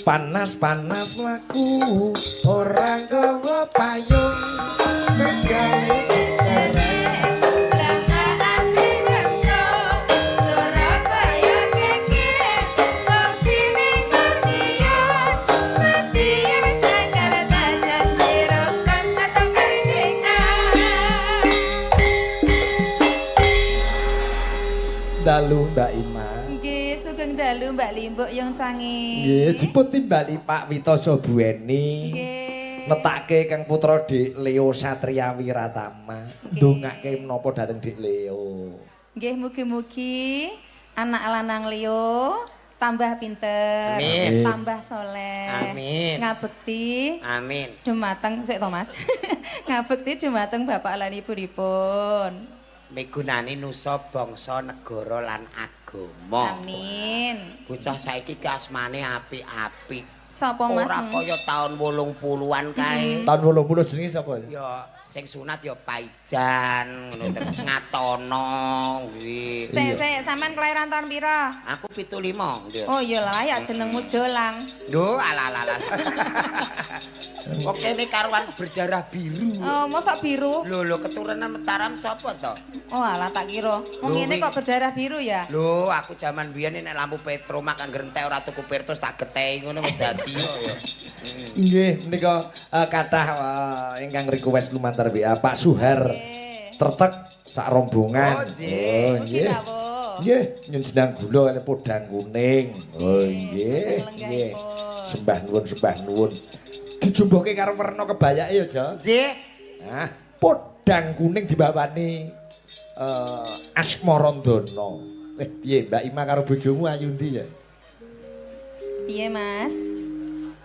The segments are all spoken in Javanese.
Panas-panas mlaku ora nggawa payung sendale Seret lahaan diwengko Surabaya geger wong sini ngertian Ngertian Jakarta Jatiro kan tetap merdeka dalu Mbak Ima. Nggih sugeng dalu Mbak Limbuk yang canggih Nggih dipun timbali Pak Witoso Buweni. Nggih Netake Kang Putra Dik Leo Satria Wiratama. Ndongake menapa dhateng Dik Leo. Nggih mugi-mugi anak lanang Leo tambah pinter, Amin. tambah soleh, Amin. ngabekti, Amin. dumateng sik to Mas. ngabekti dumateng bapak lan ibunipun. Migunani nusa bangsa negara lan agama. Amin. Bocah saiki ki asmane apik-apik. Sapa Mas? Ora kaya taun 80-an kae. Tahun 80 jenenge sapa? Ya sing sunat ya Paijan, ngono terus Ngatono kuwi. Sik, sampean kelahiran tahun pira? Aku 75, nggih. Oh iyalah ya jenengmu Jolang. Lho, ala-ala. Oke ini karuan berdarah biru. Oh, mosok biru? Lho, keturunan Mataram sapa to? Oh alah tak kira. Wong Lho, ngene wing- kok berdarah biru ya? Lho, aku jaman biyen nek lampu petromak kang grentek ora tuku Pirtus tak getehi ngono wis dadi kok ya. Nggih menika kathah ingkang request lumantar WA Pak Suhar Nggih. Tretek sak rombongan. Oh, nggih. Mugi rawuh. Nggih, nyun jenang gula kali podang kuning. Oh nggih. sugeng Nggih. lenggahipun. Sembah nuwun. Dijumbuhke karo werna kebayake ya, Jo. Nggih. Nah, podang kuning dibawani Asmarandana. Piye Mbak Ima karo bojomu ayu ndi ya? Piye Mas?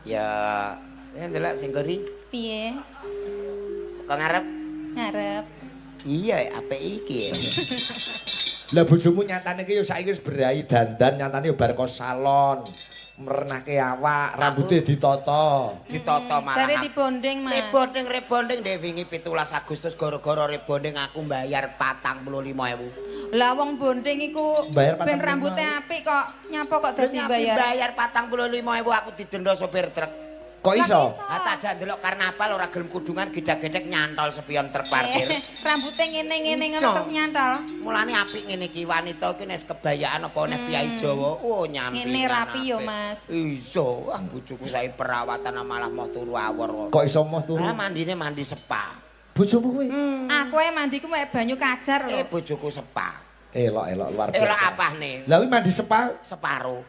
Ya, ndelok sing gori. Piye? Kok ngarep? Ngarep. Iya, apik iki ya. Lah bojomu nyatane ki ya saiki wis berai dandan, nyatane ya bar kos salon. Merenake awak, rambutnya ditata. Ditata malah. Cari dibonding Mas. Rebonding deh wingi 17 Agustus gara-gara rebonding aku bayar 45.000. Lah wong bonding iku Bayar ben 45.000. rambutnya apik kok nyapa kok dadi bayar. Bayar 45.000 aku didenda sopir truk. Kok iso? Lah iso. Ah tak jak ndelok karnaval ora gelem kudungan gedek-gedek nyantol sepion truk parkir. Rambutnya ngene-ngene ngono Iya. terus nyantol. Mulane apik ngene iki wanita iki nek kebayaan apa nek piyai Jawa. Oh nyampi. Ngene rapi yo, Mas. Iso, ah bojoku sae perawatan malah mau turu awor. Kok iso moh turu? Ah mandine mandi sepa. Bojomu kuwi? Aku ae mandiku mek banyu kajar lho. Bojoku sepa. Elok luar biasa. Elok apane? Lah kuwi mandi sepa. Separo.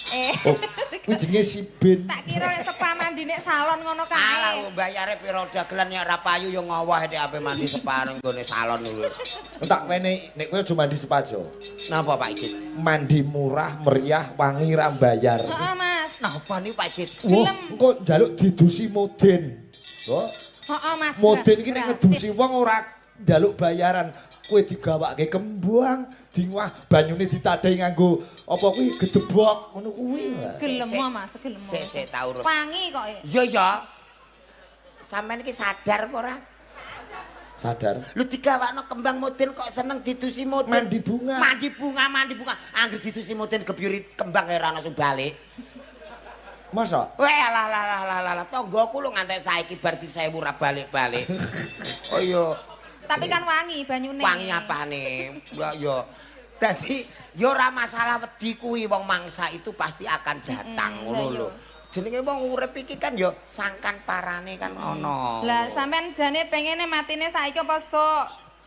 Oh, kuwi jenenge Sibin. Tak kira lek sepa mandine salon ngono Alah kae. bayare piro dagelan nek ora payu yo ngowoh nek ape mandi sepa nang gone salon lho. Tak wene nek kowe aja mandi sepa aja. Napa Pak Igit? Mandi murah, meriah, wangi ra mbayar. Heeh, Mas. Napa nih Pak Igit? Wah, engko njaluk didusi moden. Wah, Heeh, Mas. moden iki nek Gratis. ngedusi wong ora njaluk bayaran. Kowe digawake kembang, diwah banyune ditadhahi nganggo apa kuwi gedebok ngono kuwi. Mas. Gelem Mas, gelem. Sik tak urus. Wangi kok. Iya ya. Sampeyan iki sadar apa ora? Sadar. Lu digawakno kembang moden kok seneng didusi moden. Mandi bunga. Mandi bunga. Angger didusi moden gebyuri kembang kaya ora langsung balik. Masa? Weh alah tanggoku lu ngantek saiki bar di 1000 ora balik-balik. Oh iya. Tapi kan wangi banyune. Wangi apane? Ya yo. Dadi yo ora masalah wedi kuwi wong mangsa itu pasti akan datang ngono lho. Jenenge wong urip iki kan yo sangkan parane kan ono. Lah sampean jane pengene matine saiki apa sok?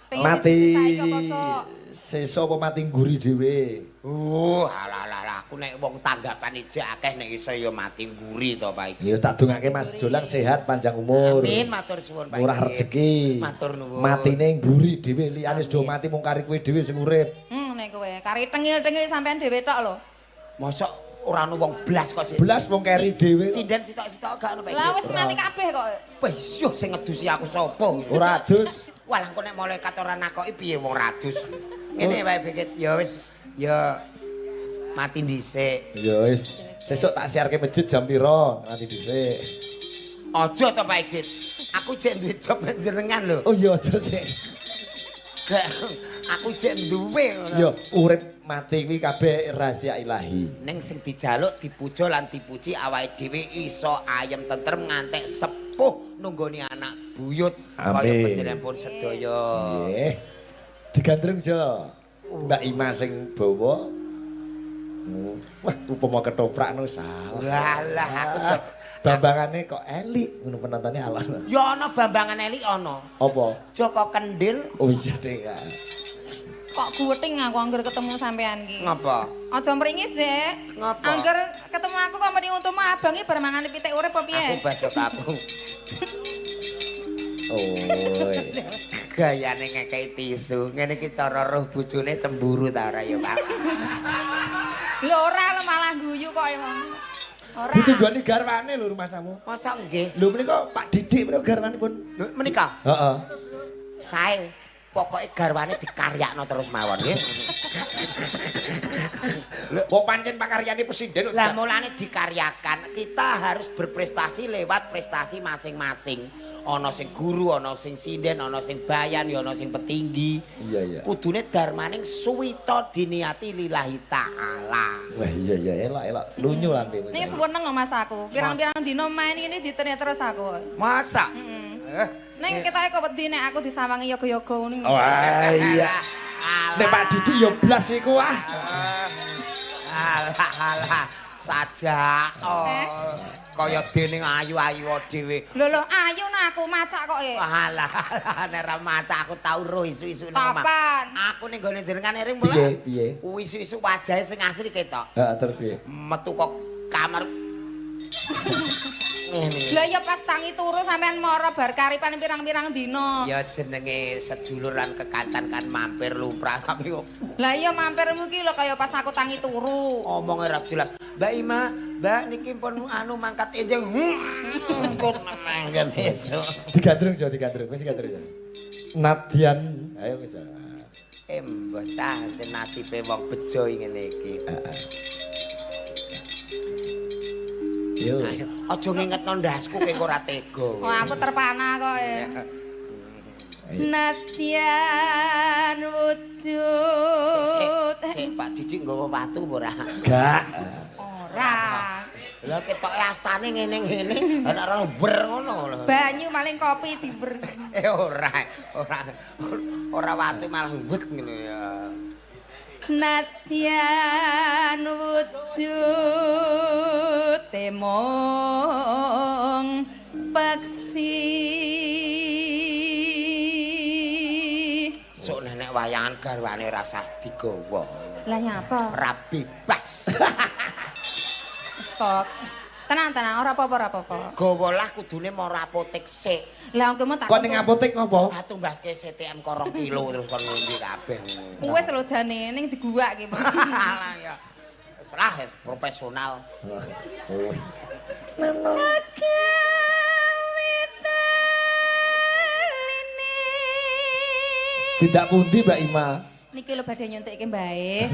Pengen Mati didusi saiki apa sok? sesa apa mati ngguri dhewe. Alah aku nek wong tanggapan ijek akeh nek iso ya mati nguri to Pak iki. Ya wis tak dongake Mas Jolang sehat panjang umur. Amin matur suwun Pak. Murah Igit. rezeki. Matur nuwun. Matine ngguri dhewe liyane do mati mung kari kowe dhewe sing urip. Nek kowe kari tengil-tengil sampean dhewe tok lho. Mosok ora ono wong blas kok sih. Belas wong keri dhewe. Sinden sitok-sitok gak ono Pak. Lah Igit. wis mati kabeh kok. Wis yo sing ngedusi aku sapa? Ora adus. Walah kok nek malaikat ora nakoki piye wong radus. Ngene wae Bikit, ya wis ya mati dhisik. Ya wis. Sesuk tak siarke masjid jam pira nanti dhisik. Aja to Pak Igit. Aku jek duwe job jenengan lho. Oh iya aja sik. Gak, Aku jek duwe ngono. Ya urip mati kuwi kabeh rahasia ilahi. Ning sing dijaluk dipuja lan dipuji awake dhewe iso ayem tentrem ngantek sepuh nunggoni anak buyut kaya Amin. panjenenganipun sedaya. Nggih. Digandreng yo. Mbak Ima sing bawa. Wah, upama ketoprakno salah. Walah aku jek Bambangane kok elik ngono penontonnya alon. ya ana Bambangan Eli ana. Apa? Joko Kendil Oh iya deh. Kok guweting aku angger ketemu sampean ki. ngapa? Aja mringis, Dik. Ngapa? Angger ketemu aku kok mending utama abangi bareng mangan pitik urip apa Aku piye? badhe aku. Oh. Gayane ngekei tisu. Ngene iki cara roh bojone cemburu ta ora ya, Pak? Lho ora lho malah guyu kok ya. Ora. Ditunggoni garwane lho rumasamu. Masa nggih? Lho menika Pak Didik menika garwanipun. Lho menika Heeh. sae pokoke garwane dikaryakno terus mawon nggih. Wong pancen pakaryane presiden kok. Lah mulane dikaryakan, kita harus berprestasi lewat prestasi masing-masing. Ana sing guru, ana sing sinden, ana sing bayan, ya ana sing petinggi. Iya iya. Kudune darmaning suwita diniati lillahi taala. Wah iya iya elok lunyu lambe. Ning seneng lho Mas aku. Pirang-pirang dino main ini diterus terus aku. Masa? Heeh. Ning ketoke kok wedi nek aku disawangi yoga-yoga ngono. Wah iya. Nek Pak Didik yo blas iku ah. Alah saja. Oh. Kaya dene ayu-ayu dhewe. Lho ayu nah aku macak kok e. Alah nek ra macak aku tau roh isu-isu ning omah. Kapan? Aku ning gone jenengan ering Piye mulai. piye? Isu-isu wajahe sing asli ketok. Heeh terus piye? Metu kok kamar. Ngene. Lah ya pas tangi turu sampean mara bar karipan pirang-pirang dino. Ya jenenge sedulur lan kekancan kan mampir lumrah tapi kok Lah iya mampirmu ki lho kaya pas aku tangi turu. omongnya ra jelas. Mbak Ima, Mbak niki pun anu mangkat enjing. Kok mangkat esuk. Digandrung jo digandrung wis digandrung. Nadian ayo wis. Mbah cah nasibe wong bejo ngene iki. Heeh. Yo. Ayo, aja ngingetno ndasku kowe ora tega. Oh aku terpana kok e. Nadyan wujud. Sik Pak Didik nggawa watu apa ora? Gak. Ora. Lah ketoke astane ngene-ngene, ana ora ber ngono lho. Banyu maling kopi diber. Ora watu malah mbet ngono ya. Nadyan wujud temong peksi. Sok nenek wayangan garwane rasah digawa. Lah nyapa? Ora bebas. Stok. Tenang ora apa-apa. Gawalah kudune mau apotek sik. Lah engko tak Kok ning apotek ngopo? Ah tumbaske CTM korong kilo terus kon ngundi kabeh. wis lho jane ning diguwak ki. Alah ya. Wis lah profesional. Oh. Tidak pundi Mbak Ima. Niki lho badhe nyuntukke mbae.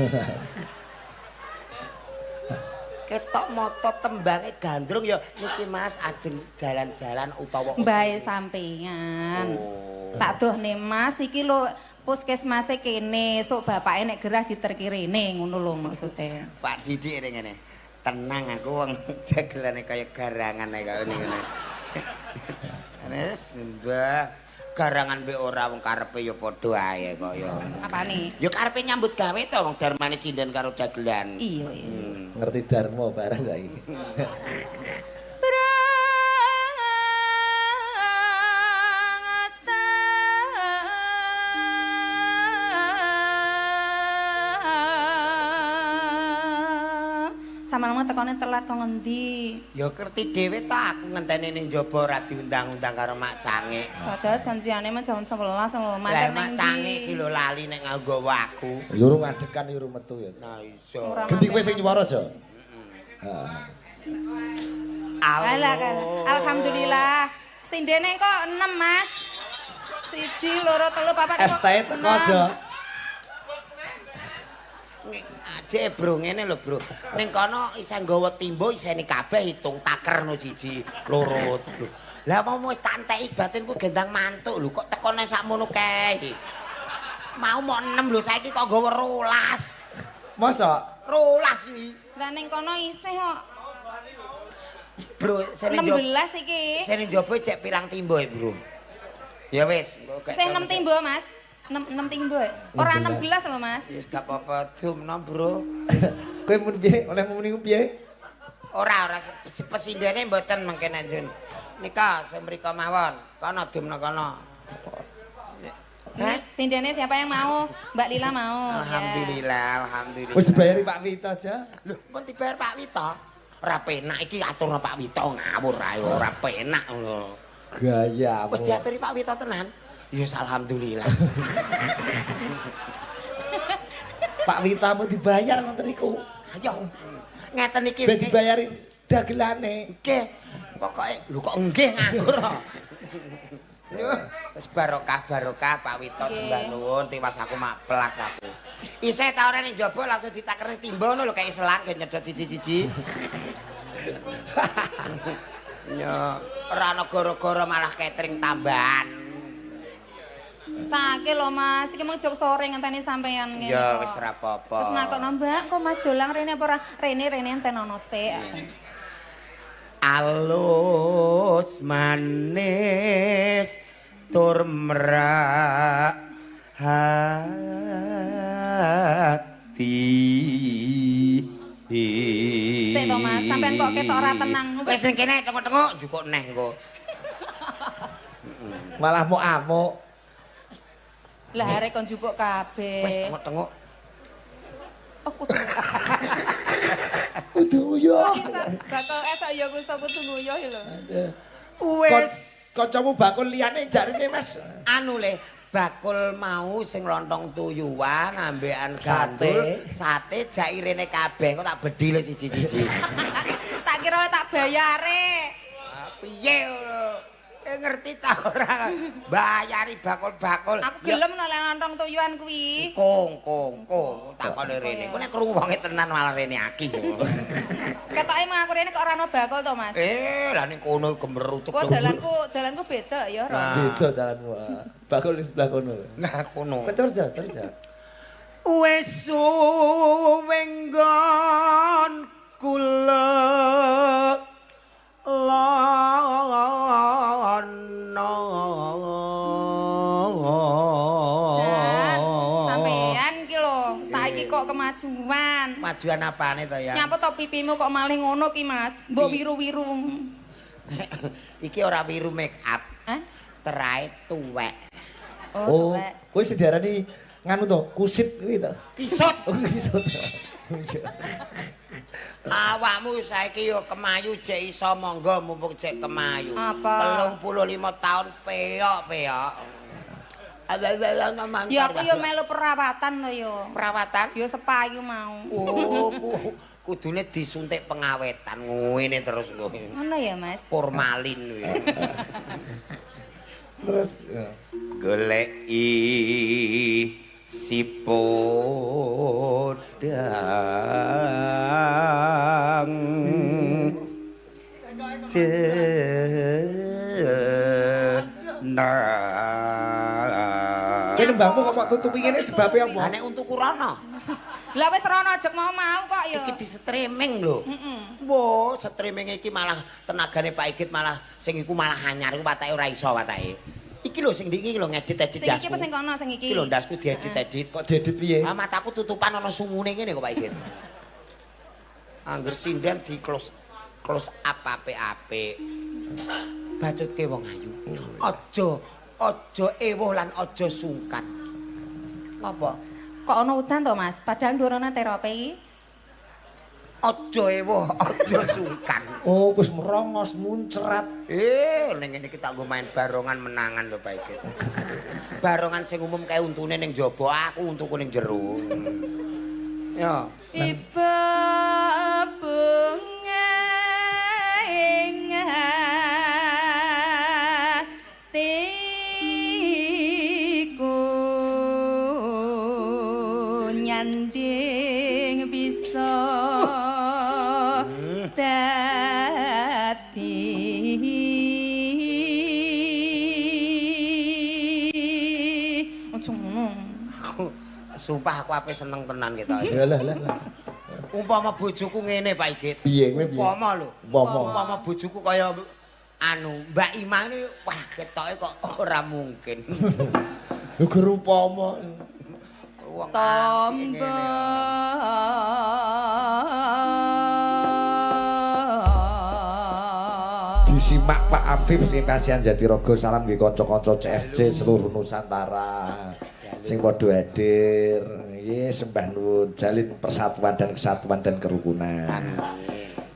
Ketok moto tembange gandrung ya niki Mas ajeng jalan-jalan utawa Mbae sampeyan. Tak dohne Mas iki lho puskesmase kene, sok bapake nek gerah diterki rene ngono lho maksude. Pak Didik ngene. Tenang aku wong jagelane kaya garangan ae kaya ngene. Wis Mbah. Garangan mbek ora wong karepe ya padha ae kaya. Apane? Ya karepe nyambut gawe to wong darmane sinden karo dagelan. Iya. Ngerti Darmo bareng saiki. Sama nama tekone telat kok ngendi? Ya ngerti dhewe ta aku ngenteni ning njaba ora diundang-undang karo Mak Cangik. Padahal janjiane mah jam 11 sama Lah mampir Mak ning Cangik iki ndi? lho lali nek nganggo aku. Ya urung ngadekan ya urung metu ya. Nah iso. Ora Gendi kowe mampir. sing nyuwara aja. Heeh. Alah, alhamdulillah. Sindene kok 6, Mas. 1, 2, 3, 4, 5. ST teko aja. Aje bro ngene lho bro. Ning kono isih nggawa timba iseni kabeh hitung taker no 1, 2, 3. Lah mau wis tak enteki batinku gendang mantuk lho kok tekone sakmono kae. Mau 6 lho saiki kok nggawa 12. Masa? 12 iki. Lah ning kono isih kok. Bro, sene 16 iki. Sene njaba cek pirang timbo, Bro. Ya wis, Sing 6 timbo, Mas. 6 timbo. Ora 16 lho, Mas. Wis gak apa-apa, dumno, Bro. Kowe mun piye? Oleh muni piye? Ora pesindene mboten mengke Nanjun. Nika sing mriko mawon. Kono dumno kono. Mas, sindene siapa yang mau? Mbak Lila mau. Alhamdulillah, alhamdulillah. Wis dibayari Pak Wito aja. Lho, pun dibayar Pak Wito. Ora penak iki aturno Pak Wito ngawur ae ora penak ngono. Gaya. Wis diaturi Pak Wito tenan. Ya alhamdulillah. Pak Wito mau dibayar ngoten niku. Ayo. Ngeten iki. Ben dibayari dagelane. Nggih. Pokoke lho kok nggih nganggur. Yo, wis barokah Pak Wito sembah nuwun tiwas aku mak pelas aku. Isih ta ora ning njaba langsung ditakerne timba ngono lho kayak selang nyedot siji-siji. Yo, ora ana gara-gara malah catering tambahan. Sakit lho Mas, iki mung jok sore ngenteni sampean ngene. Ya wis ora apa-apa. Terus nakokno Mbak, kok Mas Jolang rene apa ora? Rene enten ono sik. Alus manis tur merak hati. Sik to Mas, sampean kok ketok ora tenang. Wis ning kene tengok-tengok jukuk neh engko. Malah mau amuk. Lah arek kon jupuk kabeh. Wis tengok-tengok. Oh kudu. Kudu yo. Bakal esok ya kudu nguyuh lho. Wis Kancamu bakul liyane jarine Mas. anu le bakul mau sing lontong tuyuan ambekan gandul sate jairene kabeh kok tak bedhile siji-siji. Tak kira tak bayare. Piye ngerti ta ora bayari bakul-bakul. Aku gelem nek lontong tuyuan kuwi. Kong takone rene. Kok nek krungu wonge tenan malah rene akih. Ketoke mah aku rene kok ora ono bakul to Mas. Lah ning kono gemerutuk. Kok dalanku beda ya Ro. Beda dalanmu. Bakul ning sebelah kono. Nah kono. Terus. Wis suwe nggon kula Sampean ki lho, saiki kok kemajuan. Majuan apane to ya? Nyapa to pipimu kok malih ngono ki Mas? Mbok wiru-wiru. Iki ora wiru make up. Hah? Terae tuwek. Oh, kowe sing diarani nganu to, kusit kuwi to. Kisut. Oh, kisut. Awakmu saiki yo kemayu jek iso monggo mumpung jek kemayu. Apa? 35 tahun peok-peok. Ya aku yo melu perawatan to yo. Perawatan? Yo sepayu mau. Oh, kudune disuntik pengawetan ngene terus kuwi. Ngono ya Mas. Formalin kuwi. Terus Goleki si podang kene mbahmu kok tutupi ngene sebabe apa? Lah nek untuk rono. Lah wis rono aja mau kok yo. Iki di streaming lho. Heeh. Wo, streaming iki malah tenagane Pak Igit malah sing iku malah anyar iku watake ora iso watake. Iki lho sing iki lho ngedit-edit Sing iki dasku. apa sing kono sing iki? Iki lho ndasku diedit-edit. Kok diedit piye? Ah mataku tutupan ana sungune ngene kok Pak Igit. Angger sinden di close up apik-apik. Bacutke wong ayu. Aja ewuh lan aja sungkan. Apa? Kok ono udan to Mas? Padahal ndorono terapi iki. Aja ewuh, aja sungkan. Oh, wis merongos muncrat. Ning ngene iki tak nggo main barongan menangan lho Pak Igit. Barongan sing umum kae untune ning jaba, aku untuku ning jero. Ya. Iba bunga ing atiku nyanding bisa dadi ojo ngono. Sumpah aku ape seneng tenan kita. Lah. Umpama bojoku ngene Pak Igit. Piye kowe piye? Umpama lho. Umpama. Umpama bojoku kaya Mbak Ima ini wah ketoke kok ora mungkin. Lho gerupama. Wong disimak Pak Afif sing kasihan Jatirogo, salam nggih kanca-kanca CFC seluruh Nusantara sing padha hadir. Nggih sembah nuwun jalin persatuan dan kesatuan dan kerukunan.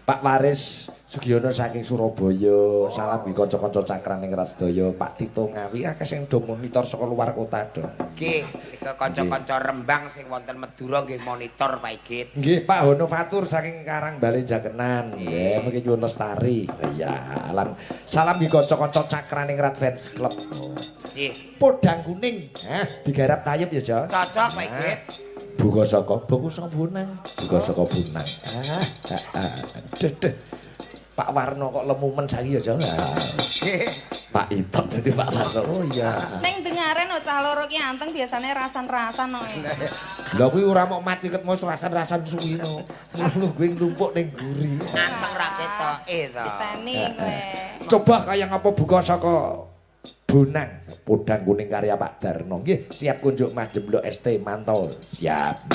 Pak Waris Sugiono saking Surabaya, salam nggih kanca-kanca Cakraning Rasdaya. Pak Tito Ngawi akeh sing do monitor saka luar kota do. Nggih, iki kanca-kanca Rembang sing wonten Madura nggih monitor Pak Igit. Nggih, Pak Hono Fatur saking Karangbale Jakenan. Nggih, mriki nyuwun lestari. Ya, salam nggih kanca-kanca Cakraning Rat Fans Club. Nggih. Podang kuning. Digarap tayub ya, Jo. Cocok Pak Igit. Buka saka Bunang. Buka saka Bunang. Deh. Pak Warno kok lemumen saiki ya, Jo. Pak Itok dadi Pak Warno. Oh iya. Ning dengaren cah loro ki anteng biasane rasan-rasan kok. Lha kuwi ora mok mati ketemu rasan-rasan suwi no. Lho kuwi nglumpuk ning guri. Anteng ra ketoke to. Teni kowe. Coba kaya ngapa buka saka Bonang, Podang Kuning karya Pak Darno. Nggih, siap kunjuk Mas Jemblok ST mantau. Siap.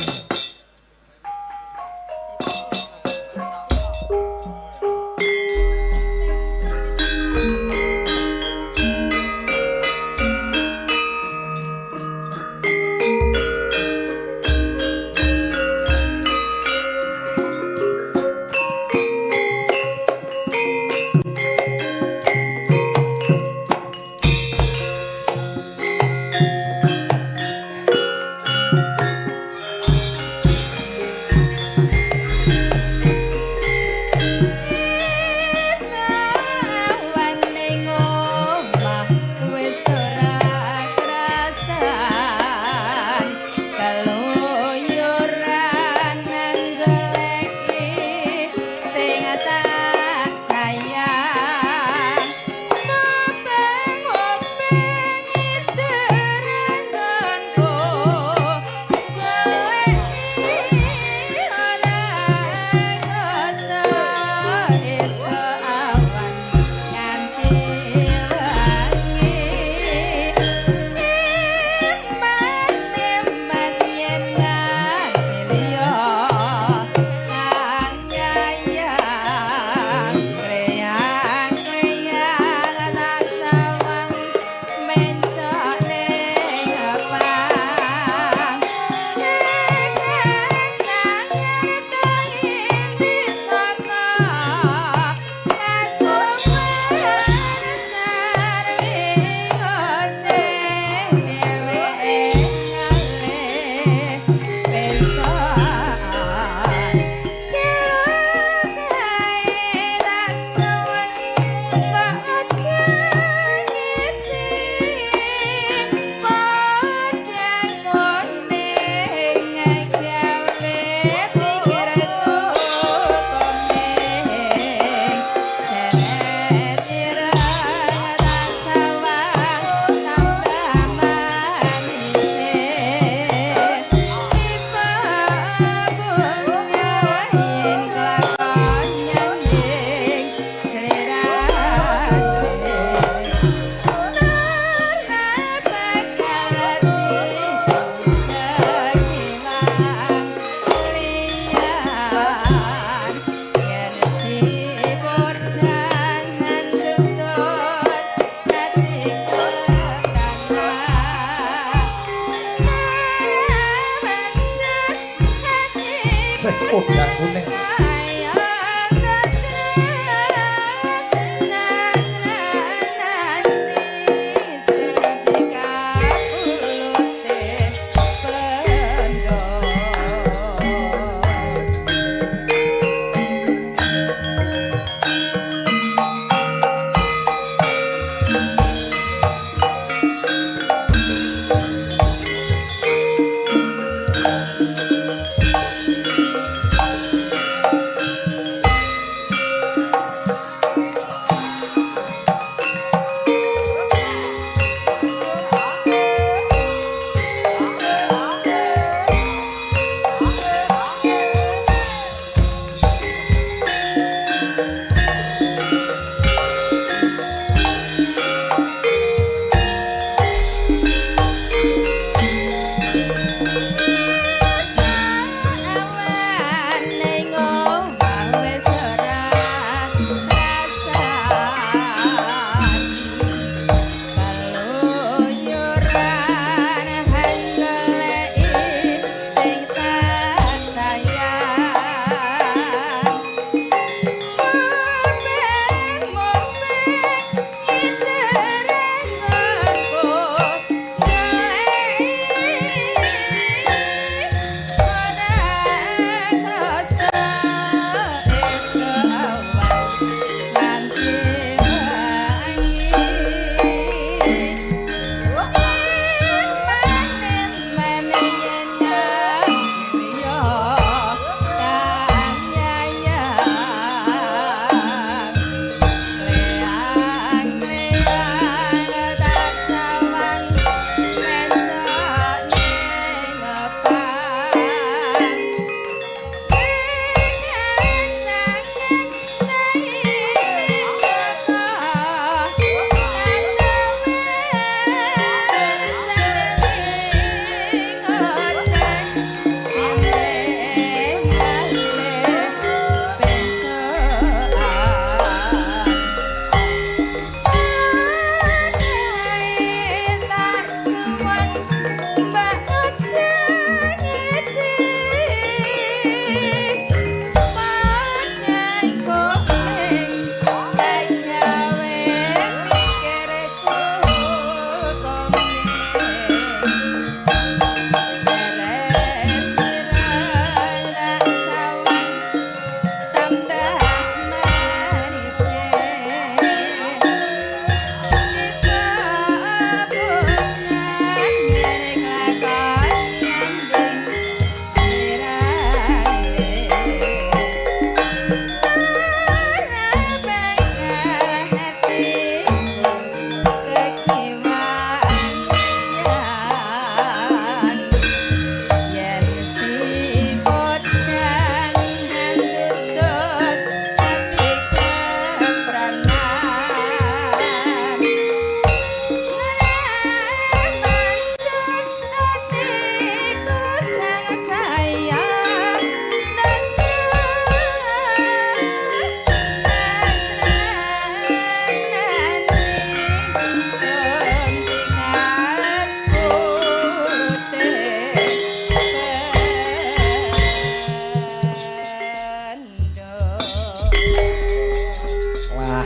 Podang Kuning.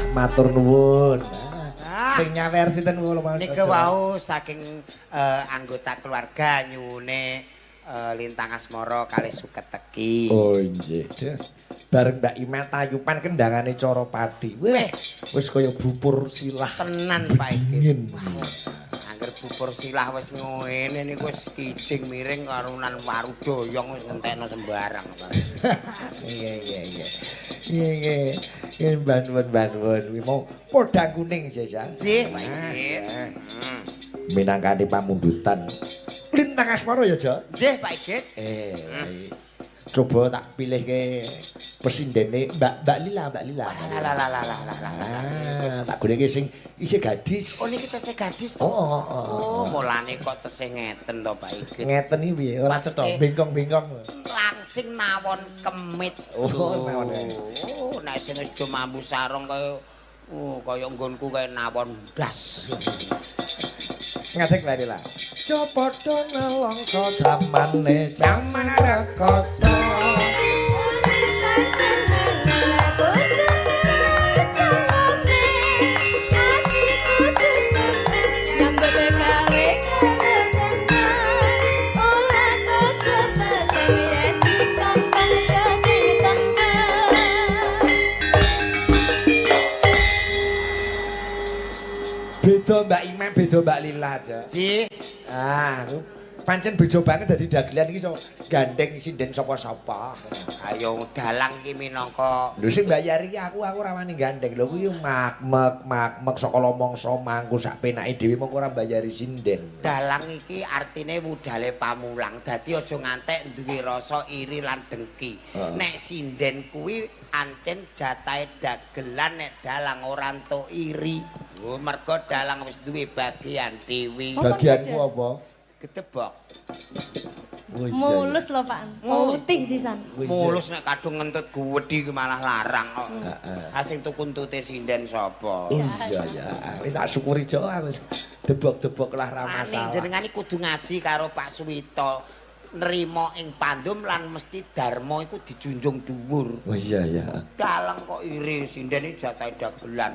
Matur nuwun. Ah. Sing nyawer sinten kula mawon. Niki wau saking anggota keluarga nyuwune Lintang Asmara kalih Suketeki. Oh nggih. Bareng Mbak Imet Ayupan kendangane cara padi. Weh, wis kaya bubur silah. Tenan Pak iki. Dingin. Angger bubur silah wis ngene niku wis kijing miring karunan waru doyong wis ngentekno sembarang. Iya. Iya bangun. Kuwi mau podang kuning jasa. Nggih, Pak iki. Minangkani pamundutan. Lintang Asmara ya, Jo? Nggih, Pak iki. Coba tak pilih ke presindene Mbak Lila. Lah. Tak goleke sing isih gadis. Oh niki tesih gadis to. Oh, mulane kok tesih ngeten to Pak iki. Ngeten iki piye? Ora cetha bengkong-bengkong. Langsing nawon kemit. Oh, nawon. Oh, nek sing wis do mambu sarung kaya nggonku kaya nawon blas. Ngadeg Mbak Lila. Coba dong nelongso jaman rekoso. Beda Mbak Imam, beda Mbak Lila aja. Ji, Pancen bejo banget dadi dagelan iki iso gandeng sinden sapa-sapa. ayo dalang iki minangka Lho sing mbayar iki aku ora wani gandeng. Lho kuwi makmek saka lomongso mangku sak penake dhewe mung ora mbayari sinden. dalang iki artine wudale pamulang. Dadi aja ngantek duwe rasa iri lan dengki. Nek sinden kuwi ancen jatahe dagelan nek dalang ora entuk iri. Oh, mergo dalang wis duwe bagian dhewe. Bagianmu apa? Ketebok. Mulus lho Pak. Putih sisan. Mulus nek kadung ngentut guwedhi ki malah larang kok. Ha sing tukuntute sinden sapa? Oh iya ya. Wis tak syukuri jo aku debok-debok lah ra Maning masalah. jenengan iki kudu ngaji karo Pak Suwito. Nrimo ing pandum lan mesti dharma iku dijunjung dhuwur. Oh iya ya. Dalang kok iri sinden iki jatahe dagelan.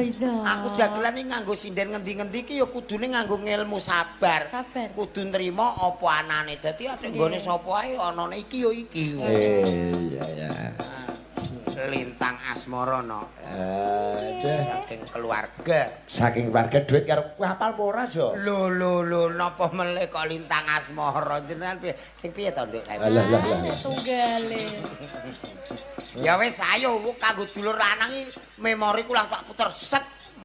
Iso. Aku dagelan iki nganggo sinden ngendi-ngendi iki ya kudune nganggo ngilmu sabar. Sabar. Kudu nrimo apa anane. Dadi ate nggone sapa ae anane iki ya iki. Iya ya. Lintang Asmara no. Saking keluarga. Saking keluarga duit karo hafal apa ora, Jo? Lho napa melih kok Lintang Asmara jenengan piye? Sing piye to, Nduk? Lah. Tunggale. Ya wis ayo kanggo dulur lanang iki memori ku lah tak puter set